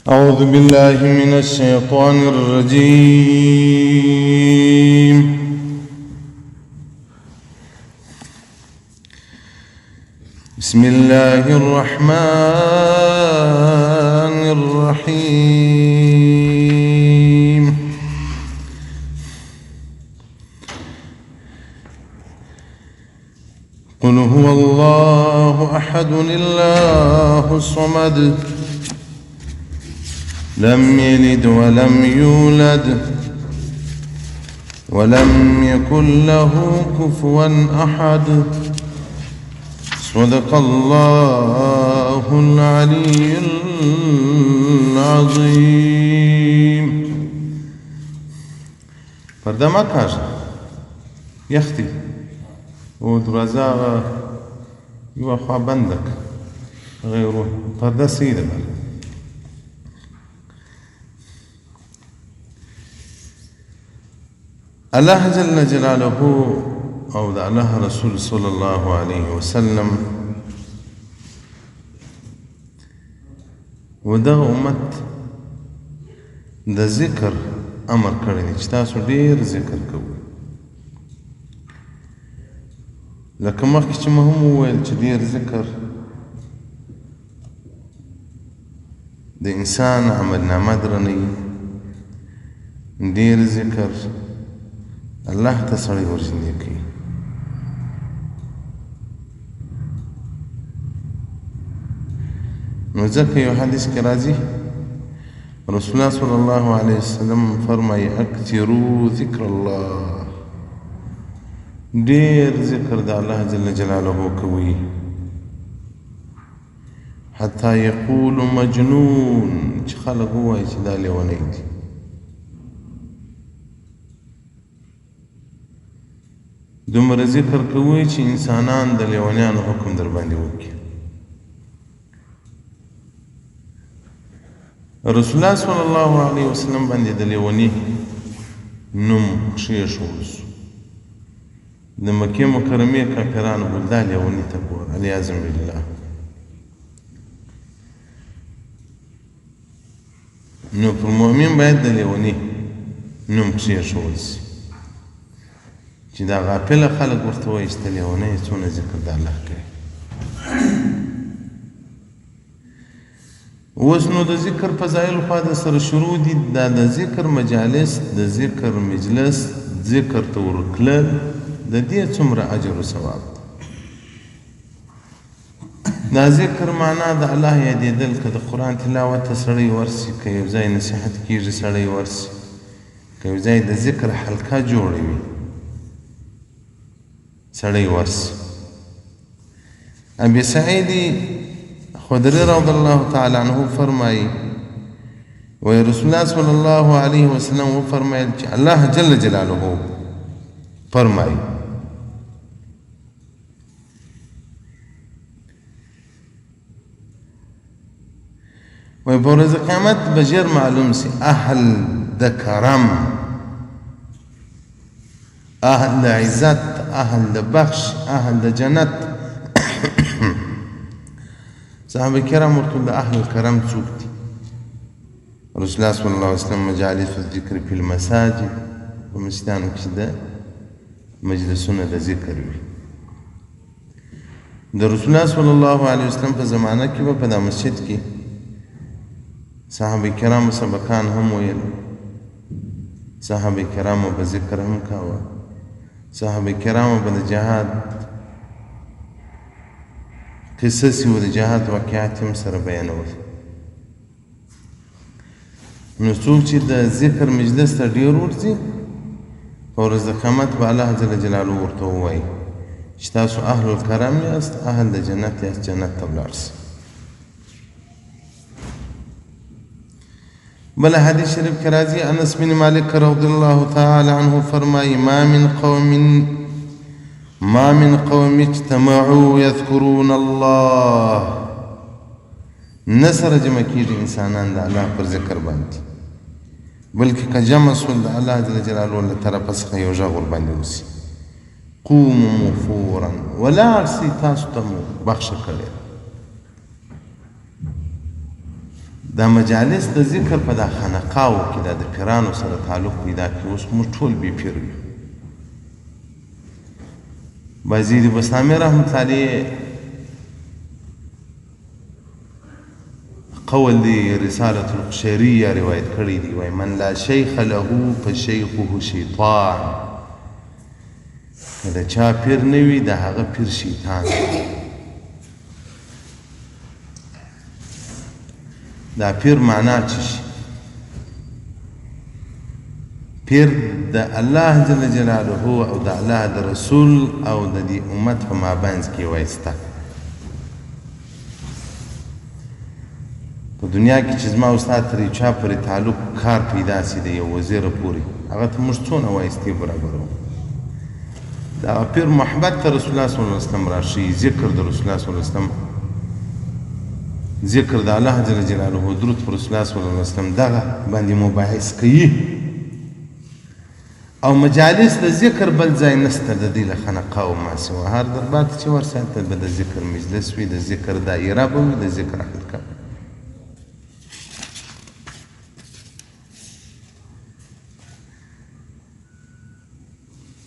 أعوذ بالله من الشيطان الرجيم. بسم الله الرحمن الرحيم. قل هو الله أحد الله الصمد لم يلد ولم يولد ولم يكن له كفوا أحد. صدق الله العلي العظيم. پرده ما کاژه یختی و دروازه یو خوا بنده غیرو پرده سیده بله. الله جل جلاله او د الله رسول صلی الله علیه وسلم و دغه امت د ذکر امر کړی دی چې تاسو ډیر ذکر کوئ. لکه مخکې چې ما هم وویل چې ډیر ذکر د انسان عملنامه درنوي، ډیر ذکر الله ته سړی ورژوندی کوي. نو ځکه یو حدیث کې راځي رسول الله صلی الله علیه وسلم فرمایي اکثروا ذکر الله، ډیر ذکر د الله جل جلاله کوي. حتی یقول مجنون، چې خلک ووایي چې دا لیونی دی. دومره ذکر کوي چې انسانان د لیونیانو حکم در باندې وکړي. رسول الله صلی الله علیه وسلم باندې د لیوني نوم کښېښول شو. د مکې مکرمې کافرانو ویل دا لیوني ته ګوره، علیاذ بالله. نو پر مؤمن باید د لیوني نوم کښېښول شي چې دا غافله خلک ورته وایي چې ته لیونی یې، څونه ذکر د الله کوي. اوس نو د ذکر فضایل خوا د سره شروع دي. دا د ذکر مجالس، د ذکر مجلس، ذکر ته ورتلل، د دې څومره اجر و ثواب. دا ذکر معنا د الله یادېدل، که د قرآن تلاوت ته سړی ورسي، که یو ځای نصیحت کېږي سړی ورسي، که یو ځای د ذکر حلقه جوړوي سړی ورسي. ابي سعید خدری رضی الله تعالی عنه فرمایي وی رسول الله صلی الله علیه وسلم وفرمایل چې الله جل جلاله فرمایي وی په ورځ قیامت به ژر معلوم سي اهل د کرم، اهل د عزت، اهل د بخش، اهل د جنت. صحابه کرام ورته د اهل الکرم څوک دي؟ رسول الله صلی الله علیه وسلم مجالس الذکر فی المساجد، په مسجدانو کې د مجلسونه د ذکر وي. د رسول الله صلی الله علیه وسلم په زمانه کې به په دا مسجد کې صحابه کرامو سبقان هم ویل، صحابه کرامو به ذکر هم کاوه، صحابه کرامو به د جهاد قصص و د جهاد واقعات هم سره بیانول. نو څوک چې د ذکر مجلس ته ډېر ورځي، په ورځ د قیامت به الله جل جلاله ورته ووایي چې تاسو اهل الکرم یاست، اهل د جنت یاست، جنت ته ولاړ سئ. بل حدیث شریف کې راځي انس بن مالک رضی الله تعالی عنه فرمایي ما من قوم اجتمعوا يذكرون الله، نسر جمع کیږي انسانان د الله پر ذکر باندې، بلکې که جمع سول د الله جل جلاله له طرفه څخه یو غږ ورباندې وسي قوموا مغفورا، ولاړ سئ تاسو ته مو بخښه کړې. دا مجالس د ذکر په دا خانقاو کې دا د پیرانو سره تعلق پیدا کړي. اوس موږ ټول بې پیر یو. بازید بسطامي رحمت الله علیه قول دی رسالة القشيرية روایت کړی دی، وای من لا شیخ له فشیخه شیطان. که د چا پیر نه وي د هغه پیر شیطان. دا پیر معنا څه شي؟ پیر د الله جل جلاله او د الله د رسول او د دې امت په مابینځ کې وایسته. په دنیا کې چې زما استاد تر یو چا پورې تعلق کار پیدا سي د یو وزیره پورې، هغه ته موږ څونه وایستې برابرو. دا پیر محبت ته رسول الله صلی الله علیه وسلم راشي، ذکر د رسول الله صلی الله علیه وسلم، ذکر د الله جل جلاله، درود پر رسول الله صلی الله علیه وسلم، دغه باندې مباحث کوي. او مجالس د ذکر بل ځای نسته د دې له خانقاو ما سوا. هر دربار ته چې ورسئ هلته به د ذکر مجلس وي، د ذکر دایره به وي، د ذکر حلقه.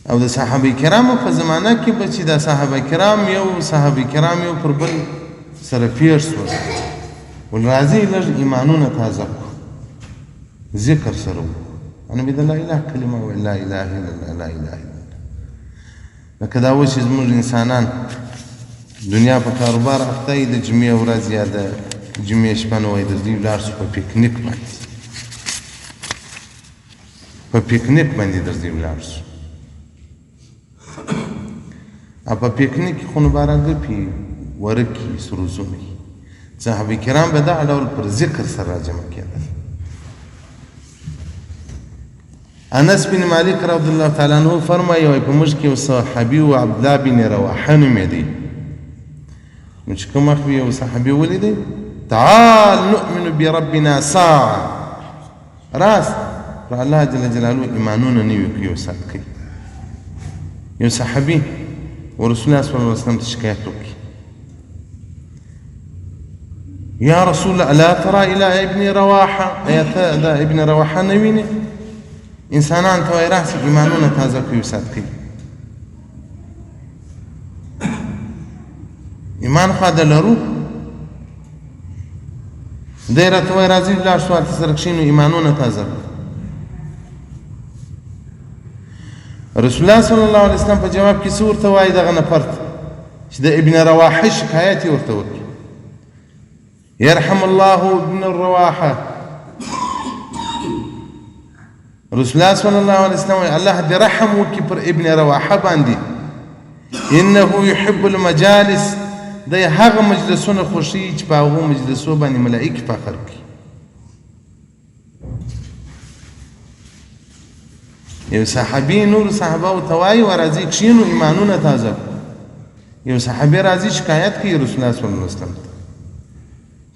او د صحابه کرامو په زمانه کې به چې دا صحابه کرام یو پر بل سره پیر شول، ول راځئ لږ ایمانونه تازه کړو، ذکر سره وکړو. نبي د لا اله کلمه ویل، لا اله الا الله، لا اله الا الله. لکه دا اوس چې زموږ انسانان دنیا په کاروبار اخته یي، د جمعې ورځ یا د جمعې شپه نه وایي درځئ ولاړ شو په پیکنیک باندې، په پیکنیک باندې درځئ ولاړ شو. او په پیکنیک کې خو نو باران ګپي ورکي سروزونه. صحابه کرام به دغه ډول پر ذکر سره راجمع کېدل. انس بن مالک رضی الله تعالی عنہ فرمایي وای په موږ کې یو صحابي و عبدالله بن رواحه نومېدی. نو چې کوم وخت یو صحابي ولیدی، تعال نؤمن بربنا ساعه، راس پر الله جل جلاله ایمانونه نوي کوي او سات کوي. یو صحابي ورسول الله صلی الله علیه وسلم ته شکایت وکړي، یا رسول الله الا ترى الى ابن رواحه، ایا ته دا ابن رواحه نه وینې؟ انسانان ته وایي راسئ ایمانونه تازه کوي او سات کوي. ایمان خو د لرو، دی راته وایي راځئ ولاړ شو هلته سره کښېنو ایمانونه تازه کړو. رسول الله صلی الله علیه وسلم په جواب کې څه ورته وایي دغه نفر ته چې د ابن رواحه شکایت یې ورته وکړي، یرحم الله ابن الرواحه. رسول الله صلی الله علیه وسلم وایي الله دې رحم وکړي پر ابن رواحه باندې، انه يحب المجالس، دی هغه مجلسونه خوښوي چې په هغو مجلسو باندې ملائکې فخر کوي. یو صحابي نور صحابه ته وایي ورځئ کښېنو ایمانونه تازه کړو. یو صحابي راځي شکایت کوي رسول الله صلی الله علیه وسلم ته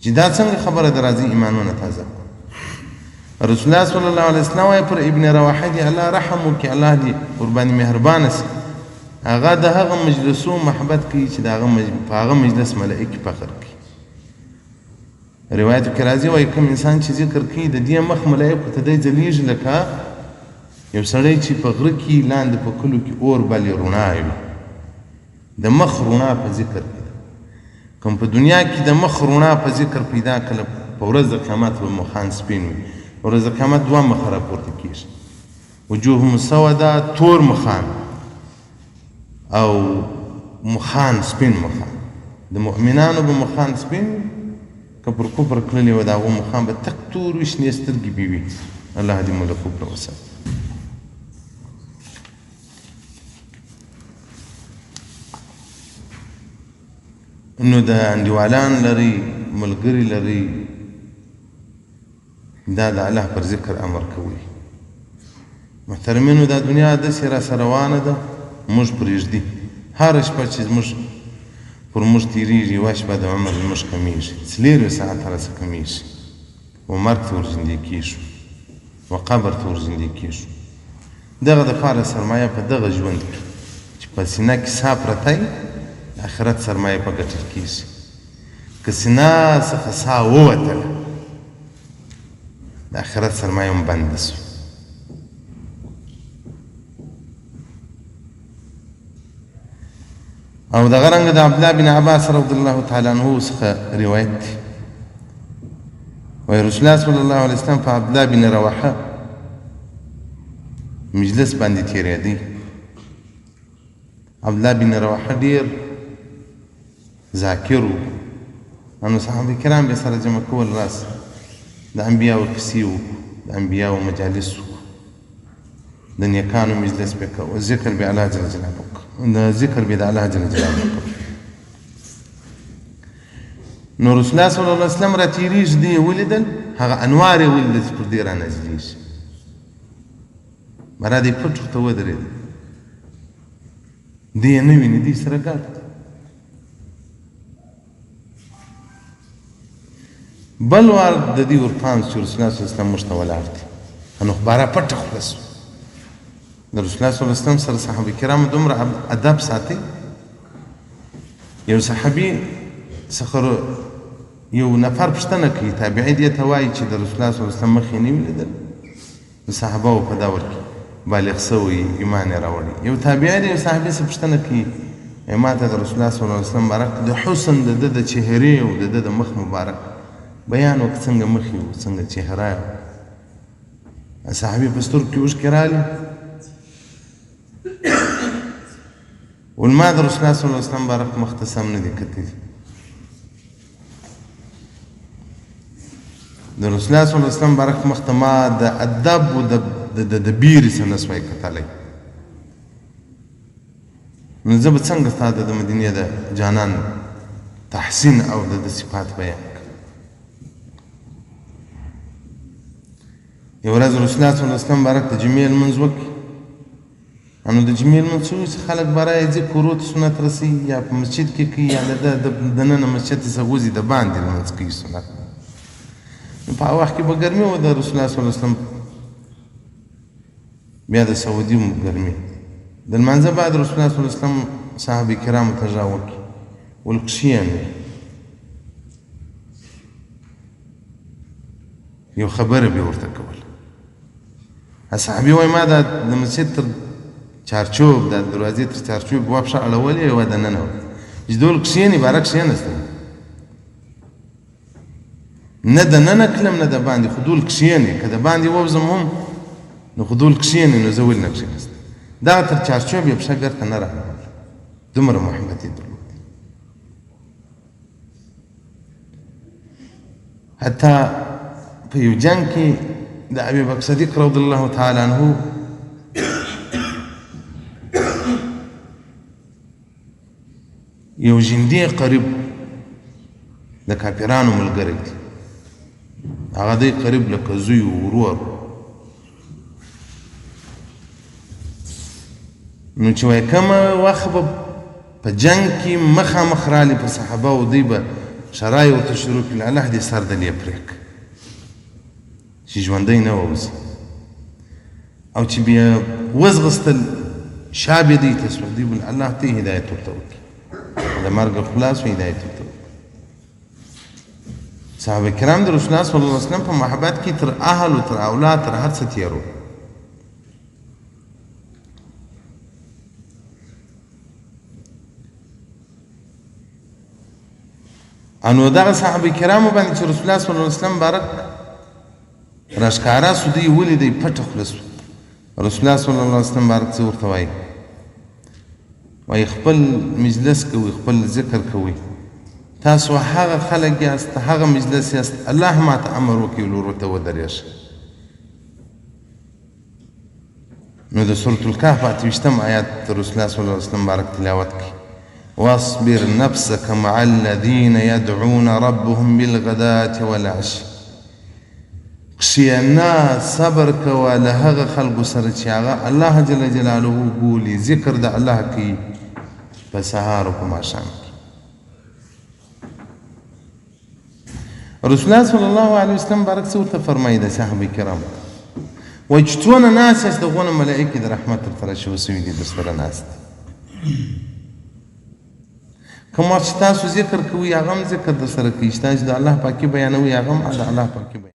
چې دا څنګه خبره ده، راځي ایمانونه تازه کړو. رسول الله صلی الله علیه وسلم وایي پر ابن رواحه دې الله رحم وکړي، الله دې ورباندې مهربانه سي. هغه د هغه مجلسو محبت کوي چې په هغه مجلس ملائکې فخر کوي. روایتو کې راځي وایي کوم انسان چې ذکر کوي د دې مخ ملائکو ته دی ځلیږي لکه یو سړی چې په غره کې لاندې په کلو کې اور بلې رڼا وي. د مخ رڼا په ذکر کې ده. کوم په دنیا کې د مخ رڼا په ذکر پیدا کړه، په ورځ د قیامت به مخان سپین وي. ورځ د قیامت دوه مخه راپورته کېږي، وجوه مسوده، تور مخان او مخان سپین مخان. د مؤمنانو به مخان سپین وي، که پر کفر کړلي وه د هغو مخان به تک تور وي، شنې سترګې به وي. الله دې مو له کفره وساتي. نو د انډیوالان لري، ملګري لري، دا د الله پر ذکر امر کوي. محترمینو دا دنیا داسې راسره روانه ده، موږ پرېږدي. هره شپه چې زموږ پر موږ تېرېږي یوه شپه د عمر زموږ کمیږي، څلېروي ساعته راسه کمیږي، و مرګ ته ورژوندې کېږو، و قبر ته ورژوندې کېږو. دغه دپاره سرمایه په دغه ژوند کې چې په سینه کې ساه پرته وي، د آخرت سرمایه په ګټل کېږي. که سینه څخه ساه ووتله د آخرت سرمایه هم بنده سو. او دغه رنګه د عبدالله بن عباس رضی الله تعالی عنه څخه روایت دی، وایي رسول الله صلی الله علیه وسلم په عبدالله بن رواحه مجلس باندې تېرېدی. عبدالله بن رواحه ډېر ذاکر و، نو صحابه کرام به سره جمع کول، راس د انبیاو کیسې و، د انبیاو مجالس و، د نیکانو مجلس به کوه، ذکر به الله جل جلاله وکړه، ذکر به د الله جل جلاله وکړه. نو رسول الله صلی الله علیه وسلم را تېرېږي، دی یې ولیدل، هغه انوار یې ولیدل چې پر دې را نازلېږي. مرا دی پټ ورته ودرېد، دی یې نه ویني، دی سره ګډ. بل وار د دې ورپام چې رسول الله صلی الله علیه وسلم موږ ته ولاړ دي، نو خبره پټه خوله سوه. د رسول الله صلی الله علیه وسلم سره صحابه کرامو دومره ادب ساتي. یو صحابي څخه یو نفر پوښتنه کوي، تابعي دې ته وایي چې د رسول الله صلی الله علیه وسلم مخ یې نه ولیدل، د صحابهو په دور کې بالغ سوی، ایمان یې راوړی. یو تابعي د یو صحابي څخه پوښتنه کوي، ما ته د رسول الله صلی الله علیه وسلم مبارک د حسن د ده د چهرې او د ده د مخ مبارک بیان وکړه، څنګه مخ یې و، څنګه چهره یې و. صحابي په سترګو کې اوښکې راغلې، ویل ما د رسول الله صلی الله علیه وسلم مبارک مخ ته سم نه دي کتلي. د رسول الله صلی الله علیه وسلم مبارک مخ ته ما د ادب او د بیرې څه نه سوای کتلی. نو زه به څنګه ستا د مدینې د جانان تحسین او د صفات بیان کړم. یو ورځ رسول الله صلی الله علیه وسلم مبارک د جمعې لمونځ وکړي. نو د جمعې لمونځ څه وي چې خلک به راځي کورو ته سنت رسوي، یا په مسجد کې کوي، یا د دننه مسجد ته څه د باندې لمونځ کوي سنت. نو په هغه وخت کې به ګرمي وه د رسول الله صلی الله علیه وسلم، بیا د سعودي هم ګرمي. د لمانځه بعد رسول الله صلی الله علیه وسلم صحابه کرامو ته غږ وکړي، ویل کښېنئ، یو خبره به ورته کوله. صحابي وایي ما د مسجد تر چارچوب، د دروازې تر چارچوب یوه پښه اړولې، یوه دننه وه، چې ده ویل کښېنئ، باره کښېنستم، نه دننه کړم نه د باندې، خو دول کښېنئ، که د باندې ووځم هم نو خو دول کښېنئ، نو زه ولې نه کښېنستم. دغه تر چارچوب یې پښه ګرته نه راغله، دومره محبت یې درلود. حتی په یو جنګ کې د ابوبکر صدیق رضی الله تعالی عنه یو ژوندی قریب د کافرانو ملګری دی، هغه دی قریب لکه زوی و ورور. نو چې وایي کومه وخت به په جنګ کې مخامخ رالی په صحابه او دوی به شرای ورته شروع کړي، الله دې سر د دې پرېږدي چې ژوندی نه ووځي، او چې بیا وځغستل شا به دوی ته سول، دوی به الله ته هدایت ورته وکړي، د مرګ خلاص و هدایت ورته وکړي. صحابه کرام د رسول الله صلی الله علیه وسلم په محبت کې تر اهل و تر اولاد تر هر څه تېرو. انو دغه صحابه کرامو باندې چې رسول الله صلی الله علیه وسلم مبارک راښکاره سو، دوی ولیدی پټه خوله سو. رسول الله صلی الله علیه وسلم مبارک څه ورته وایي؟ وایي خپل مجلس کوئ، خپل ذکر کوئ، تاسو هغه خلک یاست، هغه مجلس یاست، الله ما ته امر وکړي ورور ورته ودرېږئ. نو د سورة الکهف 28 آیات رسول الله صلی الله علیه وسلم مبارک تلاوت کړي، واصبر نفسك مع الذين يدعون ربهم بالغداة والعشي. کښېنه صبر کوه له هغه خلکو سره چې هغه الله جل جلاله بولي، ذکر د الله کوي په سهار او په ماښام کې. رسول الله صلی الله علیه وسلم مبارک څه ورته فرمایي د صحابه کرامو؟ وایي چې څونه ناست یاست، دغونه ملایکې د رحمت ورته راشوه سوي دي درسره ناست. کوم وخت چې تاسو ذکر کوئ هغه هم ذکر درسره کوي، چې تاسو د الله پاکي بیانوئ هغه هم د الله پاکي بیانوي.